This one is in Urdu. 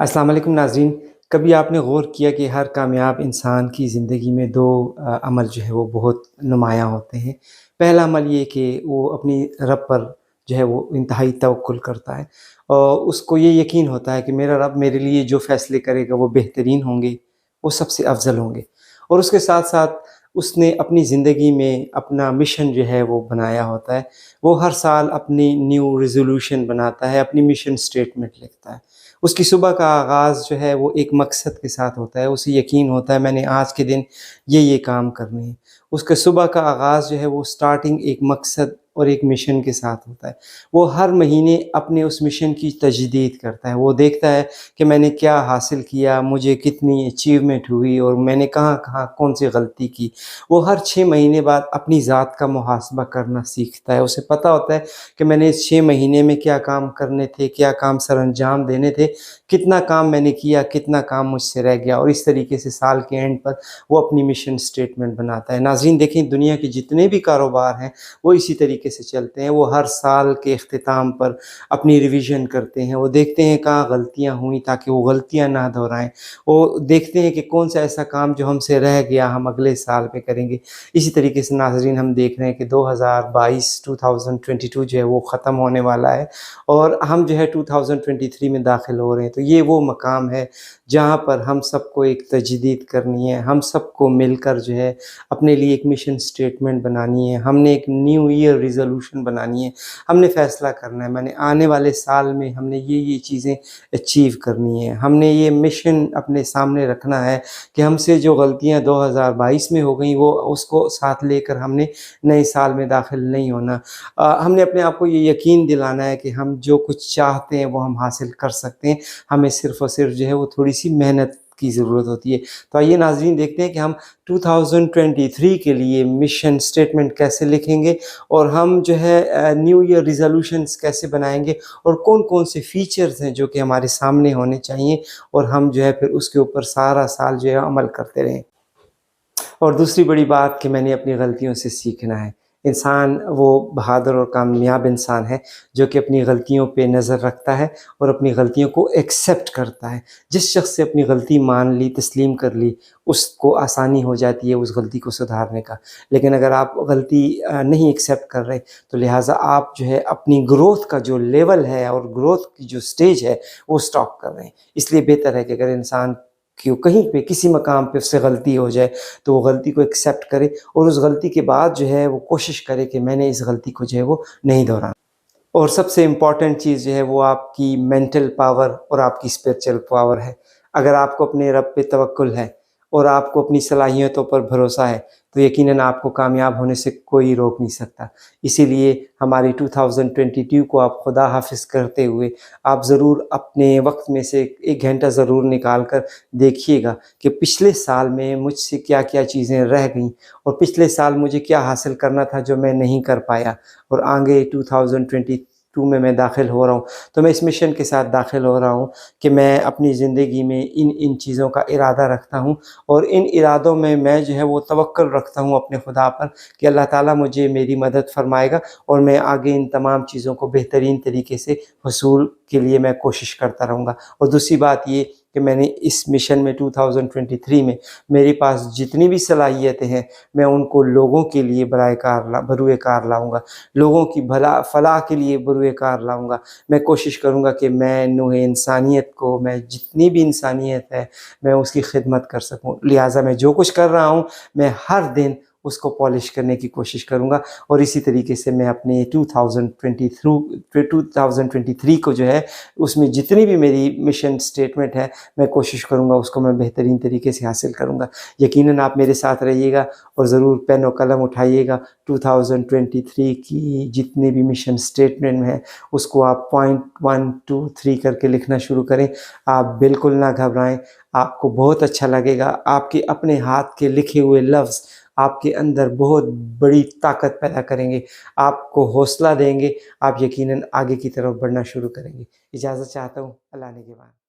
السلام علیکم ناظرین، کبھی آپ نے غور کیا کہ ہر کامیاب انسان کی زندگی میں دو عمل جو ہے وہ بہت نمایاں ہوتے ہیں۔ پہلا عمل یہ کہ وہ اپنی رب پر جو ہے وہ انتہائی توکل کرتا ہے، اور اس کو یہ یقین ہوتا ہے کہ میرا رب میرے لیے جو فیصلے کرے گا وہ بہترین ہوں گے، وہ سب سے افضل ہوں گے۔ اور اس کے ساتھ ساتھ اس نے اپنی زندگی میں اپنا مشن جو ہے وہ بنایا ہوتا ہے۔ وہ ہر سال اپنی نیو ریزولوشن بناتا ہے، اپنی مشن سٹیٹمنٹ لکھتا ہے۔ اس کی صبح کا آغاز جو ہے وہ ایک مقصد کے ساتھ ہوتا ہے، اسے یقین ہوتا ہے میں نے آج کے دن یہ کام کرنے ہیں۔ اس کے صبح کا آغاز جو ہے وہ سٹارٹنگ ایک مقصد اور ایک مشن کے ساتھ ہوتا ہے۔ وہ ہر مہینے اپنے اس مشن کی تجدید کرتا ہے، وہ دیکھتا ہے کہ میں نے کیا حاصل کیا، مجھے کتنی اچیومنٹ ہوئی اور میں نے کہاں کہاں کون سی غلطی کی۔ وہ ہر 6 مہینے بعد اپنی ذات کا محاسبہ کرنا سیکھتا ہے، اسے پتہ ہوتا ہے کہ میں نے اس 6 مہینے میں کیا کام کرنے تھے، کیا کام سر انجام دینے تھے، کتنا کام میں نے کیا، کتنا کام مجھ سے رہ گیا، اور اس طریقے سے سال کے اینڈ پر وہ اپنی مشن سٹیٹمنٹ بناتا ہے۔ ناظرین دیکھیں، دنیا کے جتنے بھی کاروبار ہیں وہ اسی طریقے سے چلتے ہیں۔ وہ ہر سال کے اختتام پر اپنی ریویژن کرتے ہیں، وہ دیکھتے ہیں کہاں غلطیاں ہوئیں تاکہ وہ غلطیاں نہ دہرائیں، وہ دیکھتے ہیں کہ کون سا ایسا کام جو ہم سے رہ گیا ہم اگلے سال پہ کریں گے۔ اسی طریقے سے ناظرین ہم دیکھ رہے ہیں کہ 2022 جو ہے وہ ختم ہونے والا ہے، اور ہم جو ہے 2023 میں داخل ہو رہے ہیں۔ تو یہ وہ مقام ہے جہاں پر ہم سب کو ایک تجدید کرنی ہے، ہم سب کو مل کر جو ہے اپنے لیے ایک مشن سٹیٹمنٹ بنانی ہے، ہم نے ایک نیو ایئر ریزولوشن بنانی ہے۔ ہم نے فیصلہ کرنا ہے میں نے آنے والے سال میں ہم نے یہ چیزیں اچیو کرنی ہے۔ ہم نے یہ مشن اپنے سامنے رکھنا ہے کہ ہم سے جو غلطیاں 2022 میں ہو گئیں وہ اس کو ساتھ لے کر ہم نے نئے سال میں داخل نہیں ہونا۔ ہم نے اپنے آپ کو یہ یقین دلانا ہے کہ ہم جو کچھ چاہتے ہیں وہ ہم حاصل کر سکتے ہیں، ہمیں صرف اور صرف جو ہے وہ تھوڑی سی محنت کی ضرورت ہوتی ہے۔ تو آئیے ناظرین دیکھتے ہیں کہ ہم 2023 کے لیے مشن سٹیٹمنٹ کیسے لکھیں گے، اور ہم جو ہے نیو ایئر ریزولوشنز کیسے بنائیں گے، اور کون کون سے فیچرز ہیں جو کہ ہمارے سامنے ہونے چاہیے، اور ہم جو ہے پھر اس کے اوپر سارا سال جو ہے عمل کرتے رہیں۔ اور دوسری بڑی بات کہ میں نے اپنی غلطیوں سے سیکھنا ہے۔ انسان وہ بہادر اور کامیاب انسان ہے جو کہ اپنی غلطیوں پہ نظر رکھتا ہے اور اپنی غلطیوں کو ایکسیپٹ کرتا ہے۔ جس شخص سے اپنی غلطی مان لی، تسلیم کر لی، اس کو آسانی ہو جاتی ہے اس غلطی کو سدھارنے کا۔ لیکن اگر آپ غلطی نہیں ایکسیپٹ کر رہے تو لہٰذا آپ جو ہے اپنی گروتھ کا جو لیول ہے اور گروتھ کی جو سٹیج ہے وہ سٹاپ کر رہے ہیں۔ اس لیے بہتر ہے کہ اگر انسان کہیں پہ کسی مقام پہ اس سے غلطی ہو جائے تو وہ غلطی کو ایکسیپٹ کرے، اور اس غلطی کے بعد جو ہے وہ کوشش کرے کہ میں نے اس غلطی کو جو ہے وہ نہیں دہرانا۔ اور سب سے امپورٹنٹ چیز جو ہے وہ آپ کی مینٹل پاور اور آپ کی اسپرچل پاور ہے۔ اگر آپ کو اپنے رب پہ توکل ہے اور آپ کو اپنی صلاحیتوں پر بھروسہ ہے تو یقیناً آپ کو کامیاب ہونے سے کوئی روک نہیں سکتا۔ اسی لیے ہماری 2022 کو آپ خدا حافظ کرتے ہوئے آپ ضرور اپنے وقت میں سے 1 گھنٹہ ضرور نکال کر دیکھیے گا کہ پچھلے سال میں مجھ سے کیا کیا چیزیں رہ گئیں، اور پچھلے سال مجھے کیا حاصل کرنا تھا جو میں نہیں کر پایا، اور آگے 2022 میں داخل ہو رہا ہوں تو میں اس مشن کے ساتھ داخل ہو رہا ہوں کہ میں اپنی زندگی میں ان چیزوں کا ارادہ رکھتا ہوں، اور ان ارادوں میں جو ہے وہ توکل رکھتا ہوں اپنے خدا پر کہ اللہ تعالیٰ مجھے میری مدد فرمائے گا، اور میں آگے ان تمام چیزوں کو بہترین طریقے سے حصول کے لیے میں کوشش کرتا رہوں گا۔ اور دوسری بات یہ کہ میں نے اس مشن میں 2023 میں میرے پاس جتنی بھی صلاحیتیں ہیں میں ان کو لوگوں کے لیے بروئے کار لاؤں گا، لوگوں کی فلاح کے لیے بروئے کار لاؤں گا۔ میں کوشش کروں گا کہ میں نوع انسانیت کو، میں جتنی بھی انسانیت ہے میں اس کی خدمت کر سکوں۔ لہٰذا میں جو کچھ کر رہا ہوں میں ہر دن اس کو پالش کرنے کی کوشش کروں گا، اور اسی طریقے سے میں اپنے 2023 کو جو ہے اس میں جتنی بھی میری مشن سٹیٹمنٹ ہے میں کوشش کروں گا اس کو میں بہترین طریقے سے حاصل کروں گا۔ یقیناً آپ میرے ساتھ رہیے گا اور ضرور پین و قلم اٹھائیے گا۔ 2023 کی جتنے بھی مشن سٹیٹمنٹ ہیں اس کو آپ پوائنٹ 1 2 3 کر کے لکھنا شروع کریں۔ آپ بالکل نہ گھبرائیں، آپ کو بہت اچھا لگے گا۔ آپ کے اپنے ہاتھ کے لکھے ہوئے لفظ آپ کے اندر بہت بڑی طاقت پیدا کریں گے، آپ کو حوصلہ دیں گے، آپ یقیناً آگے کی طرف بڑھنا شروع کریں گے۔ اجازت چاہتا ہوں، اللہ نے کے بعد۔